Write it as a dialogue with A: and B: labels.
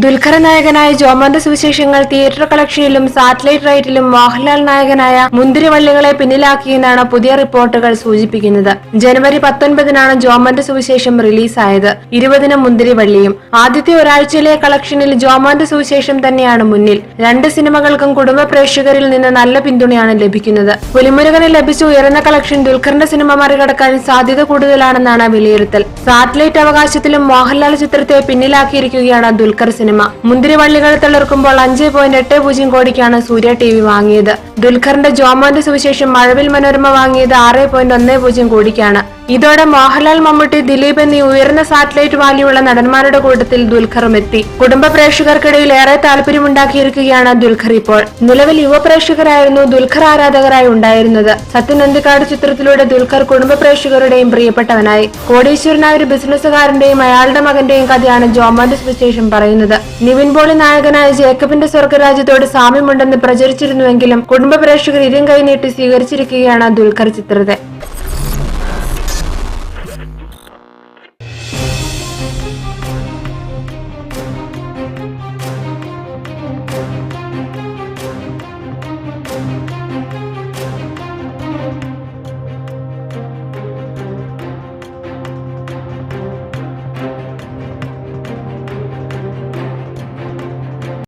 A: ദുൽഖർ നായകനായ ജോമോന്റെ സുവിശേഷങ്ങൾ theatre കളക്ഷനിലും satellite റൈറ്റിലും Mohanlal നായകനായ മുന്തിരിവള്ളികളെ പിന്നിലാക്കിയെന്നാണ് പുതിയ റിപ്പോർട്ടുകൾ സൂചിപ്പിക്കുന്നത്. ജനുവരി 19-നാണ് ജോമോന്റെ സുവിശേഷം റിലീസായത്. 20-ന് മുന്തിരിവള്ളിയും. ആദ്യത്തെ ഒരാഴ്ചയിലെ കളക്ഷനിൽ ജോമോന്റെ സുവിശേഷം തന്നെയാണ് മുന്നിൽ. രണ്ട് സിനിമകൾക്കും കുടുംബ പ്രേക്ഷകരിൽ നിന്ന് നല്ല പിന്തുണയാണ് ലഭിക്കുന്നത്. പുലിമുരുകന് ലഭിച്ച ഉയർന്ന കളക്ഷൻ ദുൽഖറിന്റെ സിനിമ മറികടക്കാൻ സാധ്യത കൂടുതലാണെന്നാണ് വിലയിരുത്തൽ. സാറ്റലൈറ്റ് അവകാശത്തിലും മോഹൻലാൽ ചിത്രത്തെ പിന്നിലാക്കിയിരിക്കുകയാണ് ദുൽഖർ സിനിമ. മുന്തിരിവള്ളികൾ തളിർക്കുമ്പോൾ 5.80 കോടിക്കാണ് സൂര്യ TV വാങ്ങിയത്. ദുൽഖറിന്റെ ജോമോന്റെ സുവിശേഷം മഴവിൽ മനോരമ വാങ്ങിയത് 6.10 കോടിക്കാണ്. ഇതോടെ മോഹൻലാൽ, മമ്മൂട്ടി, ദിലീപ് എന്നീ ഉയർന്ന സാറ്റലൈറ്റ് വാല്യുള്ള നടന്മാരുടെ കൂട്ടത്തിൽ ദുൽഖറും എത്തി. കുടുംബ പ്രേക്ഷകർക്കിടയിൽ ഏറെ താല്പര്യമുണ്ടാക്കിയിരിക്കുകയാണ് ദുൽഖർ ഇപ്പോൾ. നിലവിൽ യുവ പ്രേക്ഷകരായിരുന്നു ദുൽഖർ ആരാധകരായി ഉണ്ടായിരുന്നത്. സത്യൻ അന്തിക്കാട് ചിത്രത്തിലൂടെ ദുൽഖർ കുടുംബ പ്രേക്ഷകരുടെയും പ്രിയപ്പെട്ടവനായി. കോടീശ്വരനായ ഒരു ബിസിനസ്സുകാരന്റെയും അയാളുടെ മകന്റെയും കഥയാണ് ജോമോന്റെ സുവിശേഷം പറയുന്നത്. നിവിൻ പോളി നായകനായ ജേക്കബിന്റെ സ്വർഗരാജ്യത്തോട് സാമ്യമുണ്ടെന്ന് പ്രചരിച്ചിരുന്നുവെങ്കിലും കുടുംബ പ്രേക്ഷകർ ഇരും കൈ നീട്ടി സ്വീകരിച്ചിരിക്കുകയാണ് ദുൽഖർ ചിത്രത്തെ.